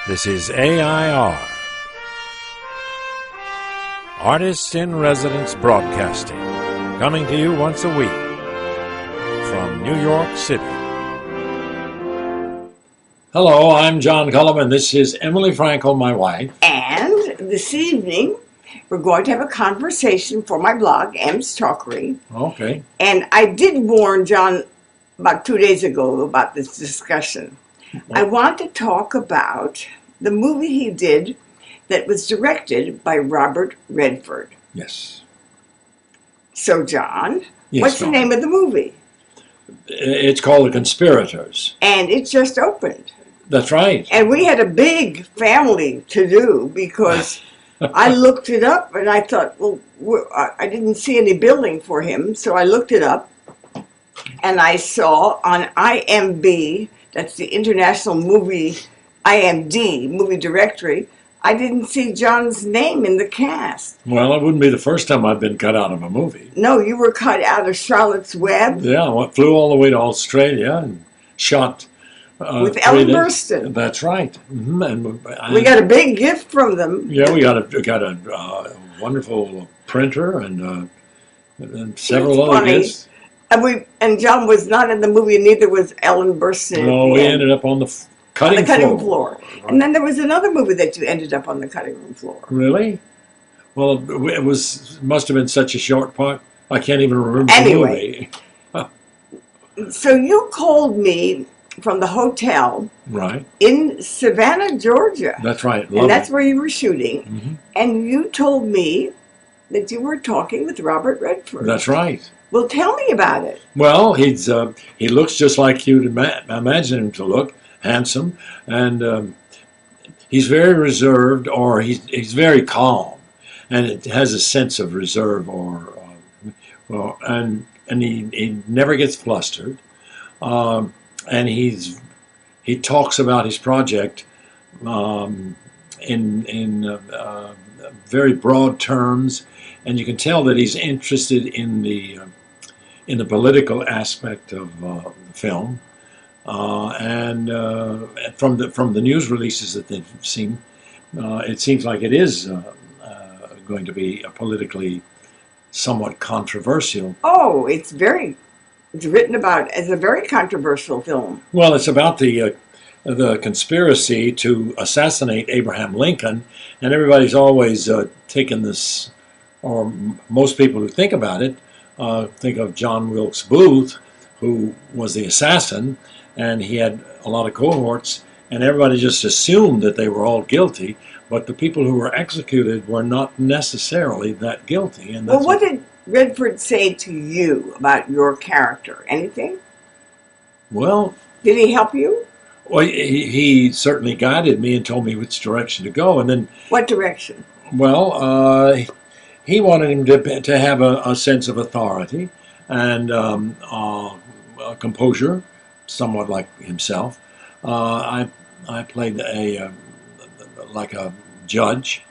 This is AI.R. Artists in Residence Broadcasting, coming to you once a week from New York City. Hello, I'm John Cullum, and this is Emily Frankel, my wife. And this evening, we're going to have a conversation for my blog, M's Talkery. Okay. And I did warn John about 2 days ago about this discussion. I want to talk about the movie he did that was directed by Robert Redford. Yes. So, John, Yes, what's the name of the movie? It's called The Conspirators. And it just opened. That's right. And we had a big family to do because I looked it up and I thought, well, I didn't see any billing for him. So I looked it up and I saw on IMB, that's the International Movie, IMD, movie directory, I didn't see John's name in the cast. Well, it wouldn't be the first time I've been cut out of a movie. No, you were cut out of Charlotte's Web. Yeah, I flew all the way to Australia and shot with Ellen Burstyn. That's right. Mm-hmm. And we got a big gift from them. Yeah, we got a wonderful printer and several other gifts. And John was not in the movie, neither was Ellen Burstyn. No, we ended up on the cutting floor. Right. And then there was another movie that you ended up on the cutting room floor. Really? Well, it must have been such a short part. I can't even remember anyway, the movie. So you called me from the hotel in Savannah, Georgia. That's right. Lovely. And that's where you were shooting. Mm-hmm. And you told me that you were talking with Robert Redford. That's right. Well, tell me about it. Well, he looks just like you'd imagine him to look, handsome, and he's very reserved, or he's very calm, and it has a sense of reserve, and he never gets flustered, and he talks about his project in very broad terms, and you can tell that he's interested in the political aspect of the film, and from the news releases that they've seen, it seems like it is going to be a politically somewhat controversial. Oh, it's written about as a very controversial film. Well, it's about the conspiracy to assassinate Abraham Lincoln, and everybody's always taken this, or most people who think about it, think of John Wilkes Booth, who was the assassin, and he had a lot of cohorts, and everybody just assumed that they were all guilty, but the people who were executed were not necessarily that guilty. And well, what did Redford say to you about your character? Anything? Well, did he help you? Well, he certainly guided me and told me which direction to go, and then... What direction? Well, he wanted him to have a sense of authority and composure, somewhat like himself. I played like a judge,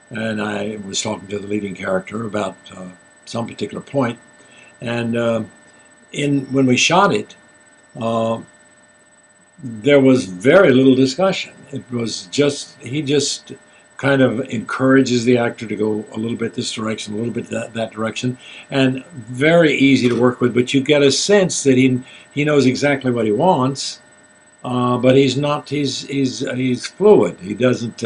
and I was talking to the leading character about some particular point. And when we shot it, there was very little discussion. It was he just kind of encourages the actor to go a little bit this direction, a little bit that direction, and very easy to work with. But you get a sense that he knows exactly what he wants, but he's not. He's fluid. He doesn't.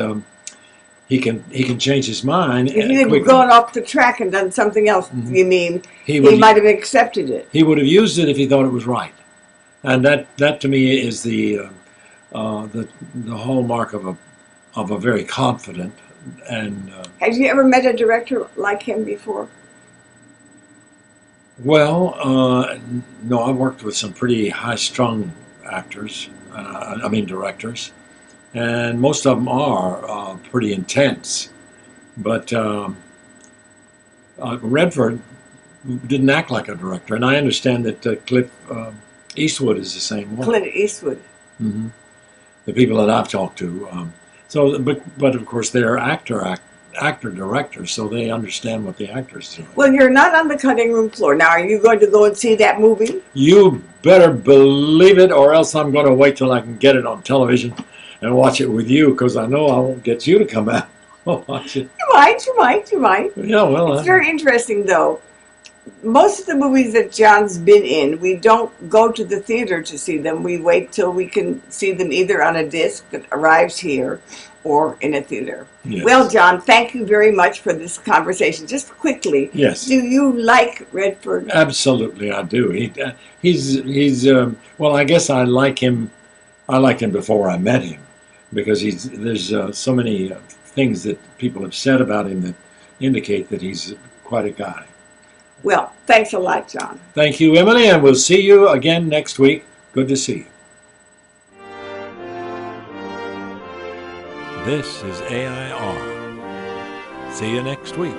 He can change his mind. If he had gone off the track and done something else, mm-hmm. You mean he might have accepted it? He would have used it if he thought it was right, and that to me is the hallmark of a very confident and... Have you ever met a director like him before? Well, no, I've worked with some pretty high-strung actors, directors, and most of them are pretty intense. But Redford didn't act like a director, and I understand that Clint Eastwood is the same way. Clint Eastwood. Mm-hmm. The people that I've talked to... but of course they're actor-directors, so they understand what the actor's doing. Well, you're not on the cutting room floor. Now, are you going to go and see that movie? You better believe it, or else I'm going to wait till I can get it on television and watch it with you, because I know I won't get you to come out and watch it. You might. Yeah, well, It's very interesting, though. Most of the movies that John's been in, we don't go to the theater to see them. We wait till we can see them either on a disc that arrives here or in a theater. yes. Well, John, thank you very much for this conversation. Just quickly, Yes. Do you like Redford? Absolutely, I do. He's well, I guess I like him. I liked him before I met him, because there's so many things that people have said about him that indicate that he's quite a guy. Well, thanks a lot, John. Thank you, Emily, and we'll see you again next week. Good to see you. This is AI.R. See you next week.